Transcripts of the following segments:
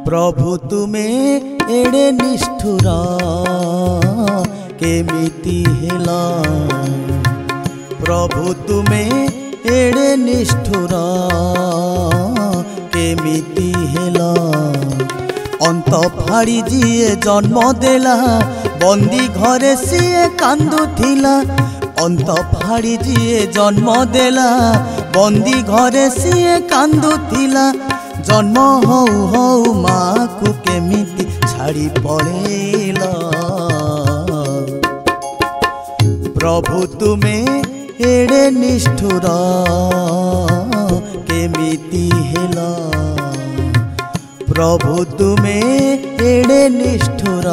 प्रभु तुमे एड़े निष्ठुर केमिति हेला। प्रभु तुमे एड़े निष्ठुर केमिति हेला। अंत फाड़ी जीए जन्म देला बंदी घरे सीए कांदुथिला। अंत फाड़ी जीए जन्म देला बंदी घरे सीए कांदुथिला। जन्म हऊ हऊ माँ को केमिति छाड़ी पड़ेला। प्रभु तुमे एड़े निष्ठुर केमिति हेला। प्रभु तुमे एड़े निष्ठुर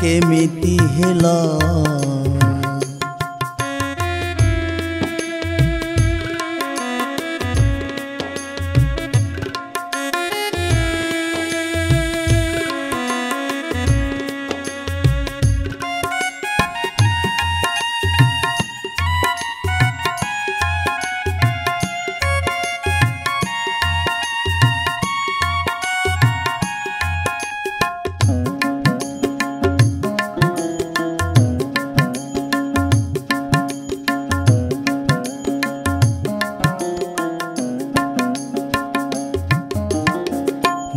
केमिति हेला।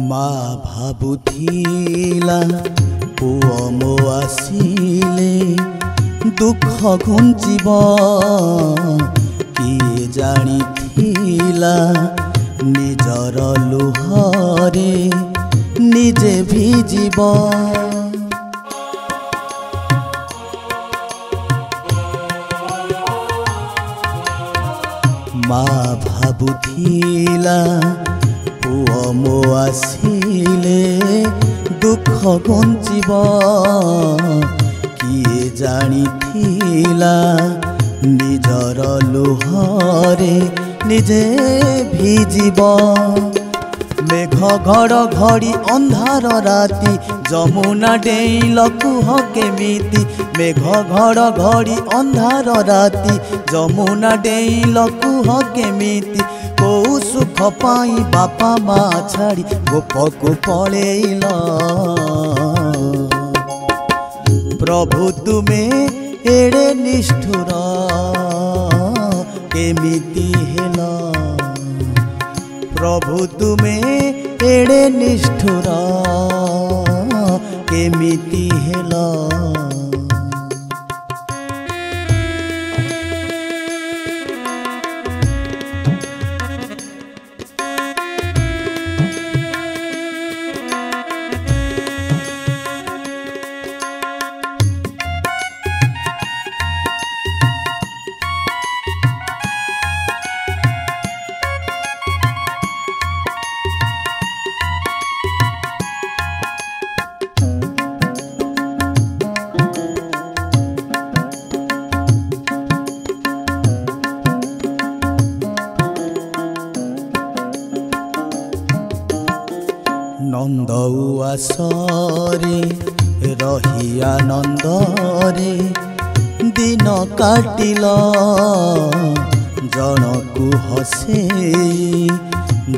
माँ भाबुथिला पुओ मो आसिले दुख घुंचिब किए जानिथिला। निजर लुहरे निजे भिजिब। माँ भाबुथिला पुओ मो आसिले दुख घुंचिब किए जानिथिला। निजर लुहरे निजे भिजिब। मेघ घड़ घड़ी अंधार राति जमुना डेइल कुह केमिति। मेघ घड़ घड़ी अंधार राति जमुना डेइल कुह केमिति। को सुख पाई बापा माँ छाड़ी गोप को पड़ेला। प्रभु तुमे एड़े निष्ठुर केमिति हेला। प्रभु तुमे एड़े निष्ठुर केमिति हेला। नंद उआसरे रही आनंदरे दिन काटिल। जनकु हसे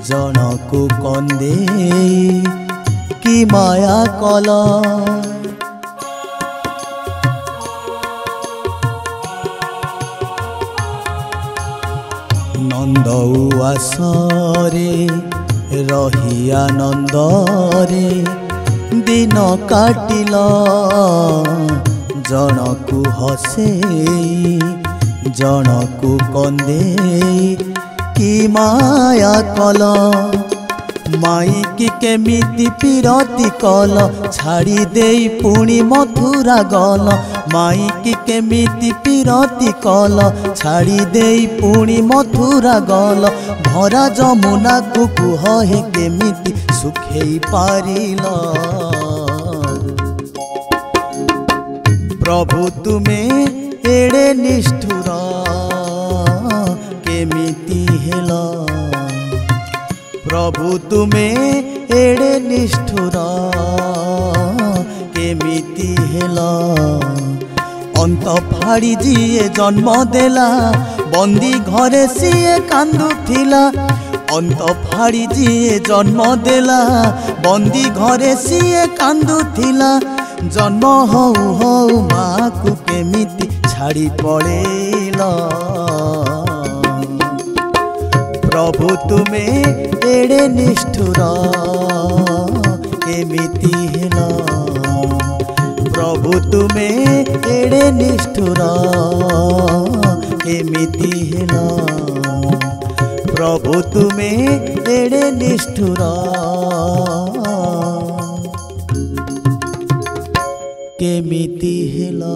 जनकु कंदे कि माया कल। नंद उआसरे रही आनंदरे दिन काटिल। जनकु हसे जनकु कंदे कि माया कल। माई कि केमिति पिरती कल छाड़ी देई पुणी मथुरा गल। माई कि केमिति पिरती कल छाड़ी देई पुणी मथुरा गल। भरा जमुना को कुह हे केमिति सुखेई पारिल। प्रभु तुमे एड़े निष्ठुर केमिति हेला। प्रभु तुमे एड़े निष्ठुर केमिति हेला। अंत फाड़ी जीए जन्म देला बंदी घरे सीए कांदुथिला। अंत फाड़ी जिए जन्म देला बंदी घरे सीए कांदुथिला जन्म हऊ हऊ माँ को केमिति छाड़ी पड़ेला प्रभु तुमे एड़े निष्ठुर केमिति हेला प्रभु तुमे एड़े निष्ठुर केमिति हेला प्रभु तुमे एड़े निष्ठुर केमिति हेला।